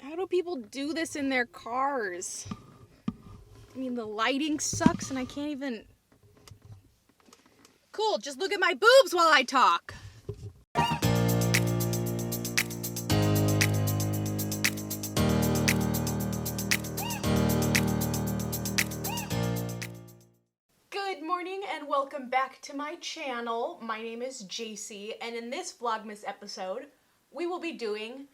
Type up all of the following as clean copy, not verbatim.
How do people do this in their cars? I mean, the lighting sucks and I can't even... Cool, just look at my boobs while I talk. Good morning and welcome back to my channel. My name is Jacy, and in this Vlogmas episode, we will be doing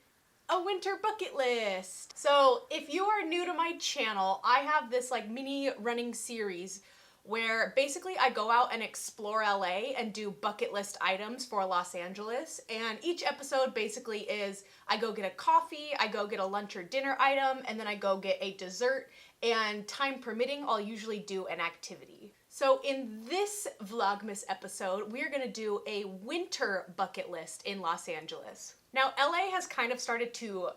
a winter bucket list. So if you are new to my channel, I have this like mini running series where basically I go out and explore LA and do bucket list items for Los Angeles. And each episode basically is I go get a coffee, I go get a lunch or dinner item, and then I go get a dessert. And time permitting, I'll usually do an activity. So in this Vlogmas episode, we're gonna do a winter bucket list in Los Angeles. Now, LA has kind of started to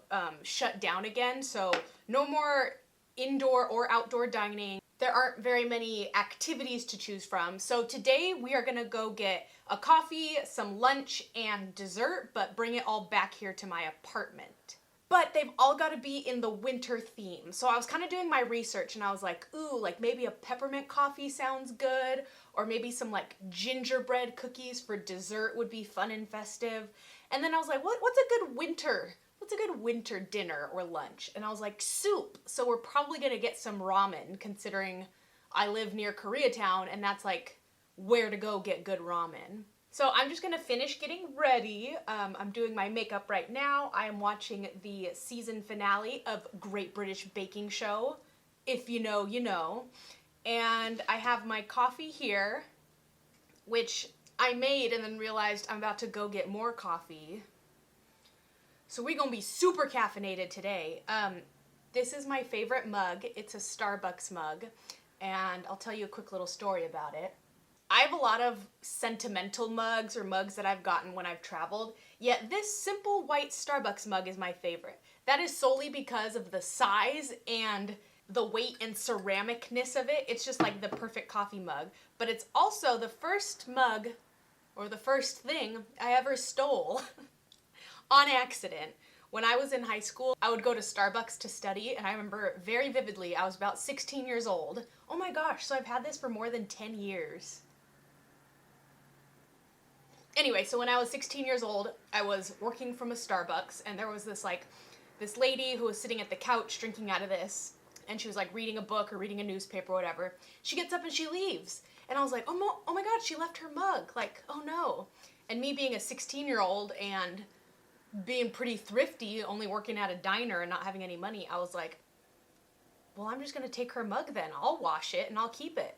shut down again, so no more indoor or outdoor dining. There aren't very many activities to choose from. So today we are gonna go get a coffee, some lunch, and dessert, but bring it all back here to my apartment. But they've all got to be in the winter theme. So I was kind of doing my research and I was like, ooh, like maybe a peppermint coffee sounds good, or maybe some like gingerbread cookies for dessert would be fun and festive. And then I was like, what's a good winter dinner or lunch? And I was like, soup. So we're probably gonna get some ramen, considering I live near Koreatown and that's like where to go get good ramen. So I'm just gonna finish getting ready. I'm doing my makeup right now. I am watching the season finale of Great British Baking Show. If you know, you know. And I have my coffee here, which I made and then realized I'm about to go get more coffee. So we're gonna be super caffeinated today. This is my favorite mug. It's a Starbucks mug, and I'll tell you a quick little story about it. I have a lot of sentimental mugs or mugs that I've gotten when I've traveled, yet this simple white Starbucks mug is my favorite. That is solely because of the size and the weight and ceramicness of it. It's just like the perfect coffee mug, but it's also the first mug or the first thing I ever stole on accident. When I was in high school, I would go to Starbucks to study, and I remember very vividly, I was about 16 years old. Oh my gosh, so I've had this for more than 10 years. Anyway, so when I was 16 years old, I was working from a Starbucks, and there was this lady who was sitting at the couch drinking out of this, and she was like reading a book or reading a newspaper or whatever. She gets up and she leaves, and I was like, oh my god, she left her mug, like, oh no. And me being a 16-year-old and being pretty thrifty, only working at a diner and not having any money, I was like, well, I'm just gonna take her mug then. I'll wash it and I'll keep it.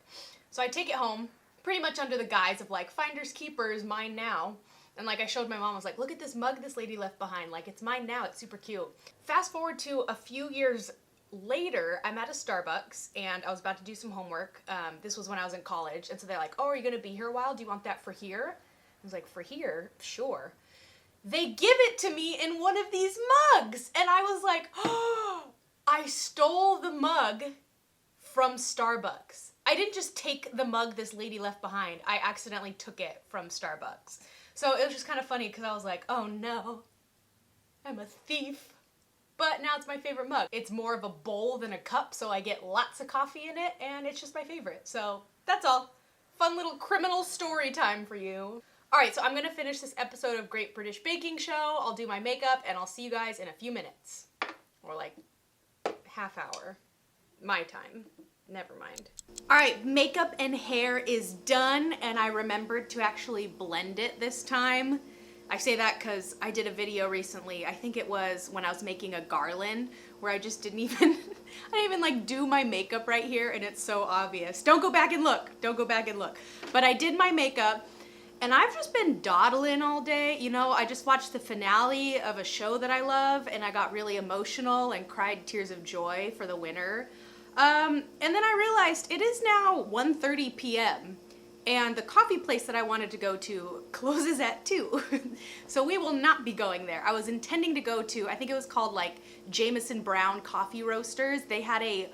So I take it home, pretty much under the guise of like, finders keepers, mine now. And like I showed my mom, I was like, look at this mug this lady left behind. Like, it's mine now, it's super cute. Fast forward to a few years later, I'm at a Starbucks and I was about to do some homework. This was when I was in college. And so they're like, oh, are you gonna be here a while? Do you want that for here? I was like, for here? Sure. They give it to me in one of these mugs. And I was like, oh, I stole the mug from Starbucks. I didn't just take the mug this lady left behind. I accidentally took it from Starbucks. So it was just kind of funny because I was like, oh no, I'm a thief. But now it's my favorite mug. It's more of a bowl than a cup, so I get lots of coffee in it, and it's just my favorite. So that's all. Fun little criminal story time for you. All right, so I'm gonna finish this episode of Great British Baking Show. I'll do my makeup, and I'll see you guys in a few minutes. Or like half hour. My time. Never mind. All right, makeup and hair is done, and I remembered to actually blend it this time. I say that because I did a video recently, I think it was when I was making a garland, where I just didn't even, I didn't even like do my makeup right here, and it's so obvious. Don't go back and look. Don't go back and look. But I did my makeup, and I've just been dawdling all day. You know, I just watched the finale of a show that I love, and I got really emotional and cried tears of joy for the winner. And then I realized it is now 1:30 p.m. and the coffee place that I wanted to go to closes at 2. So we will not be going there. I was intending to go to, I think it was called like Jameson Brown Coffee Roasters. They had a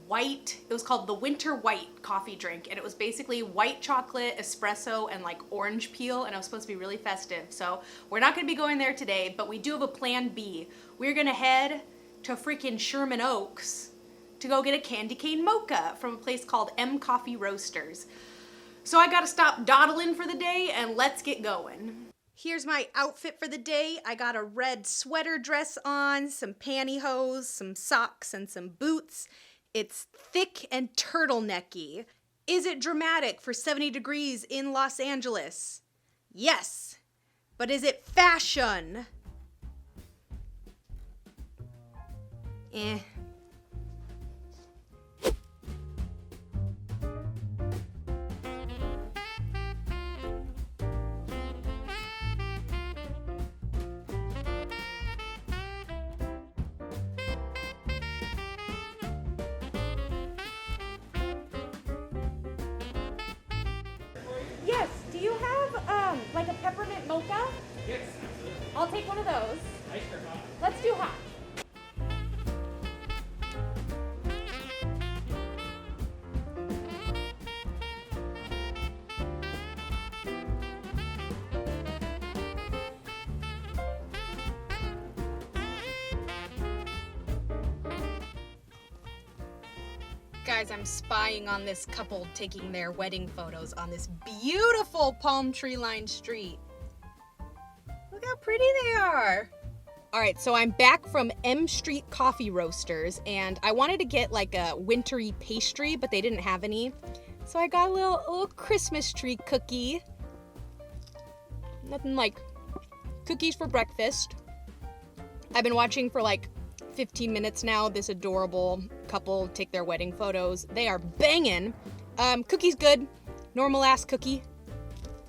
white, it was called the Winter White coffee drink, and it was basically white chocolate, espresso, and like orange peel, and it was supposed to be really festive. So we're not gonna be going there today, but we do have a plan B. We're gonna head to freaking Sherman Oaks to go get a Candy Cane Mocha from a place called M Coffee Roasters. So I gotta stop dawdling for the day and let's get going. Here's my outfit for the day. I got a red sweater dress on, some pantyhose, some socks, and some boots. It's thick and turtlenecky. Is it dramatic for 70 degrees in Los Angeles? Yes. But is it fashion? Eh. Yes, do you have like a peppermint mocha? Yes. I'll take one of those. Ice or hot? Let's do hot. Guys, I'm spying on this couple taking their wedding photos on this beautiful palm tree lined street. Look how pretty they are. All right, so I'm back from M Street Coffee Roasters and I wanted to get like a wintry pastry, but they didn't have any. So I got a little Christmas tree cookie. Nothing like cookies for breakfast. I've been watching for like 15 minutes now, this adorable couple take their wedding photos. They are banging. Cookie's good. Normal ass cookie.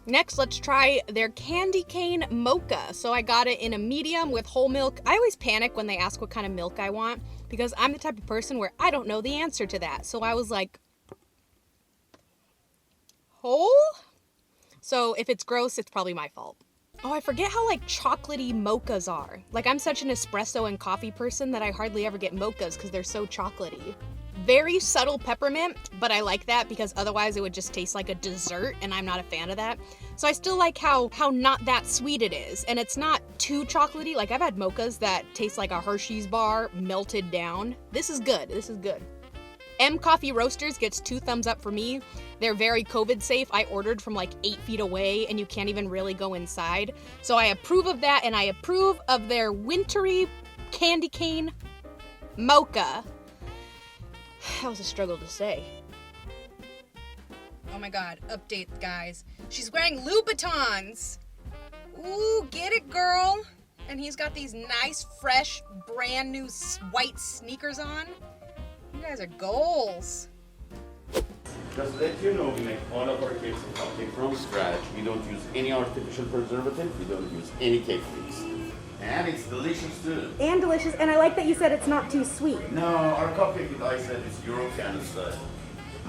Next, let's try their Candy Cane Mocha. So I got it in a medium with whole milk. I always panic when they ask what kind of milk I want because I'm the type of person where I don't know the answer to that. So I was like, whole? So if it's gross, it's probably my fault. Oh, I forget how like chocolatey mochas are. Like I'm such an espresso and coffee person that I hardly ever get mochas because they're so chocolatey. Very subtle peppermint, but I like that because otherwise it would just taste like a dessert and I'm not a fan of that. So I still like how not that sweet it is. And it's not too chocolatey. Like I've had mochas that taste like a Hershey's bar melted down. This is good. This is good. M Coffee Roasters gets 2 thumbs up for me. They're very COVID safe. I ordered from like 8 feet away and you can't even really go inside. So I approve of that and I approve of their wintry Candy Cane Mocha. That was a struggle to say. Oh my God, update guys. She's wearing Louboutins. Ooh, get it girl. And he's got these nice, fresh, brand new white sneakers on. You guys are goals. Just to let you know, we make all of our cakes and cupcakes from scratch. We don't use any artificial preservative. We don't use any cake mix. And it's delicious too. And delicious, and I like that you said it's not too sweet. No, our cupcake, I said, is European style.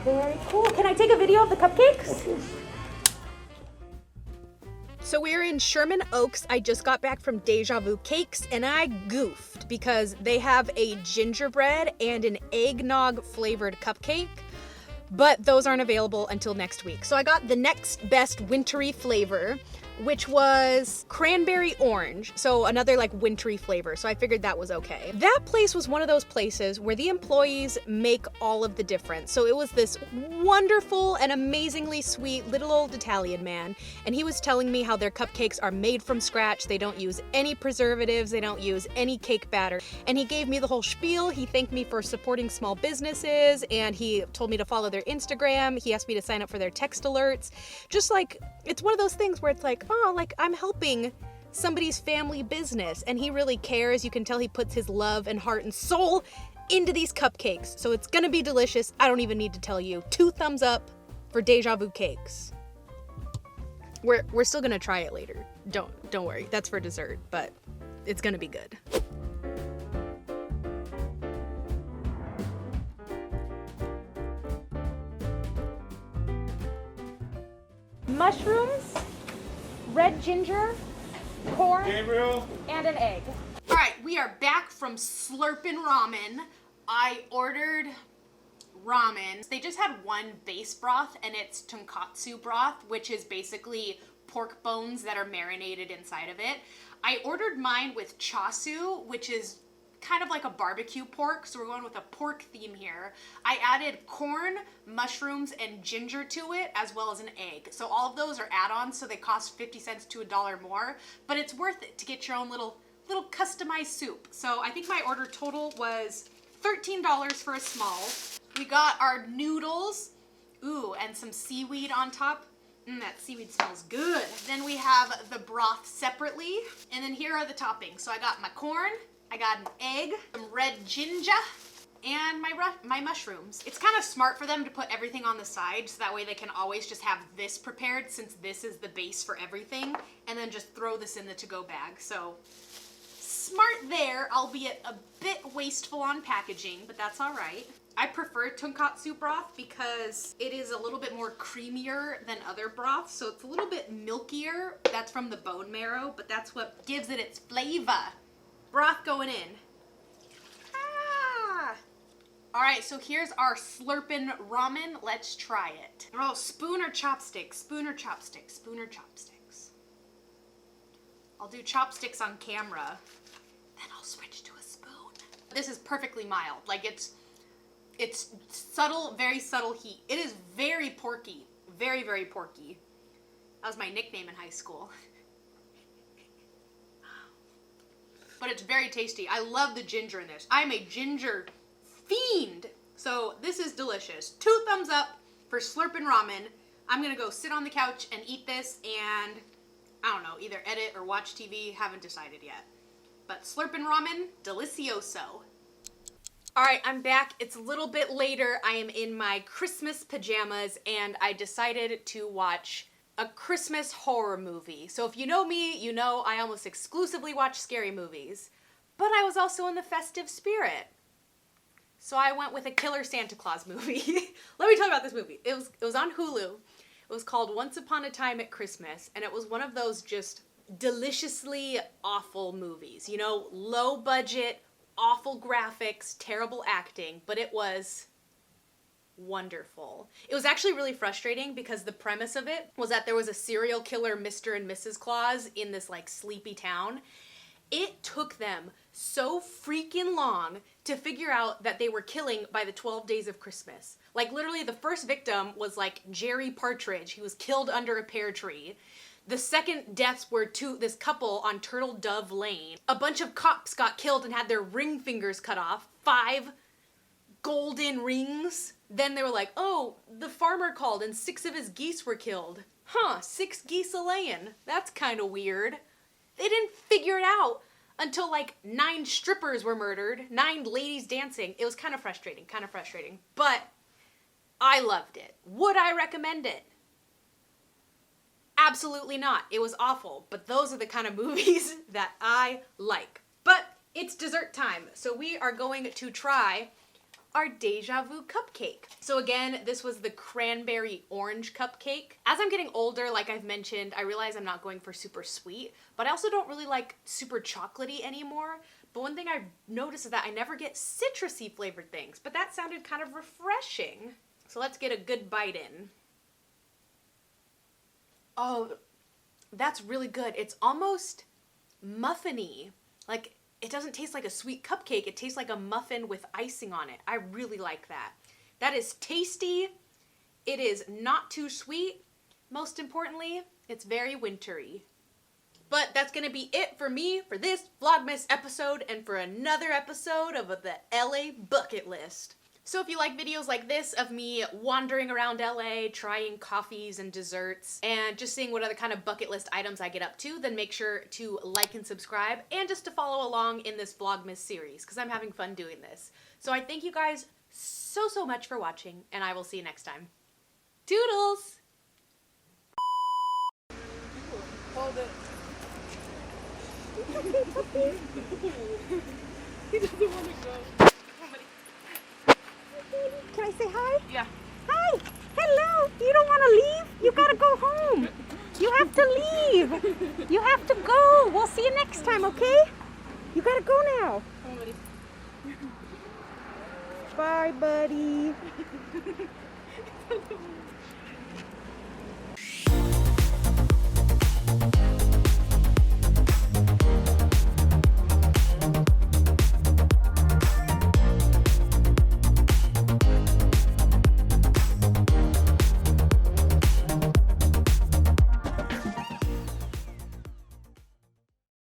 Very cool. Can I take a video of the cupcakes? Of course. So we're in Sherman Oaks. I just got back from DejaVu Cakes and I goofed because they have a gingerbread and an eggnog flavored cupcake, but those aren't available until next week. So I got the next best wintry flavor, which was cranberry orange. So another like wintry flavor. So I figured that was okay. That place was one of those places where the employees make all of the difference. So it was this wonderful and amazingly sweet little old Italian man. And he was telling me how their cupcakes are made from scratch. They don't use any preservatives. They don't use any cake batter. And he gave me the whole spiel. He thanked me for supporting small businesses. And he told me to follow their Instagram. He asked me to sign up for their text alerts. Just like, it's one of those things where it's like, oh, like I'm helping somebody's family business and he really cares. You can tell he puts his love and heart and soul into these cupcakes. So it's gonna be delicious. I don't even need to tell you. 2 thumbs up for DejaVu Cakes. We're still gonna try it later. Don't worry. That's for dessert, but it's gonna be good. Mushrooms, red ginger, corn, Gabriel. and an egg. All right, we are back from Slurpin Ramen. I ordered ramen. They just had one base broth and it's tonkatsu broth, which is basically pork bones that are marinated inside of it. I ordered mine with chasu, which is kind of like a barbecue pork, so we're going with a pork theme here. I added corn, mushrooms, and ginger to it, as well as an egg. So all of those are add-ons, so they cost 50 cents to $1 more, but it's worth it to get your own little customized soup. So I think my order total was $13 for a small. We got our noodles, ooh, and some seaweed on top. That seaweed smells good. Then we have the broth separately, and then here are the toppings. So I got my corn, I got an egg, some red ginger, and my mushrooms. It's kind of smart for them to put everything on the side, so that way they can always just have this prepared, since this is the base for everything, and then just throw this in the to-go bag. So smart there, albeit a bit wasteful on packaging, but that's all right. I prefer tonkatsu broth because it is a little bit more creamier than other broths, so it's a little bit milkier. That's from the bone marrow, but that's what gives it its flavor. Broth going in. Ah! All right, so here's our Slurpin Ramen. Let's try it. Oh, spoon or chopsticks? Spoon or chopsticks? Spoon or chopsticks? I'll do chopsticks on camera, then I'll switch to a spoon. This is perfectly mild. Like it's subtle, very subtle heat. It is very porky. Very, very porky. That was my nickname in high school. But it's very tasty. I love the ginger in this. I'm a ginger fiend. So this is delicious. 2 thumbs up for Slurpin Ramen. I'm gonna go sit on the couch and eat this and, I don't know, either edit or watch TV. Haven't decided yet. But Slurpin Ramen, delicioso. All right, I'm back. It's a little bit later. I am in my Christmas pajamas and I decided to watch a Christmas horror movie. So if you know me, you know I almost exclusively watch scary movies, but I was also in the festive spirit. So I went with a killer Santa Claus movie. Let me tell you about this movie. It was on Hulu. It was called Once Upon a Time at Christmas, and it was one of those just deliciously awful movies. You know, low budget, awful graphics, terrible acting, but it was wonderful. It was actually really frustrating because the premise of it was that there was a serial killer, Mr. and Mrs. Claus, in this like sleepy town. It took them so freaking long to figure out that they were killing by the 12 days of Christmas. Like literally the first victim was like Jerry Partridge. He was killed under a pear tree. The second deaths were this couple on Turtle Dove Lane. A bunch of cops got killed and had their ring fingers cut off. 5 golden rings. Then they were like, oh, the farmer called and 6 of his geese were killed. Huh, 6 geese a-laying. That's kind of weird. They didn't figure it out until like 9 strippers were murdered, 9 ladies dancing. It was kind of frustrating. But I loved it. Would I recommend it? Absolutely not. It was awful, but those are the kind of movies that I like. But it's dessert time, so we are going to try our DejaVu Cupcake. So again, this was the cranberry orange cupcake. As I'm getting older, like I've mentioned, I realize I'm not going for super sweet, but I also don't really like super chocolatey anymore. But one thing I've noticed is that I never get citrusy flavored things, but that sounded kind of refreshing. So let's get a good bite in. Oh, that's really good. It's almost muffin-y. Like, it doesn't taste like a sweet cupcake. It tastes like a muffin with icing on it. I really like that. That is tasty. It is not too sweet. Most importantly, it's very wintry. But that's going to be it for me for this Vlogmas episode and for another episode of the LA Bucket List. So if you like videos like this of me wandering around LA, trying coffees and desserts, and just seeing what other kind of bucket list items I get up to, then make sure to like and subscribe, and just to follow along in this Vlogmas series, because I'm having fun doing this. So I thank you guys so much for watching, and I will see you next time. Toodles! Hold it. He doesn't want to go. Can I say hi? Yeah. Hi! Hello! You don't want to leave? You gotta go home. You have to leave. You have to go. We'll see you next time, okay? You gotta go now. Come on, buddy. Bye, buddy.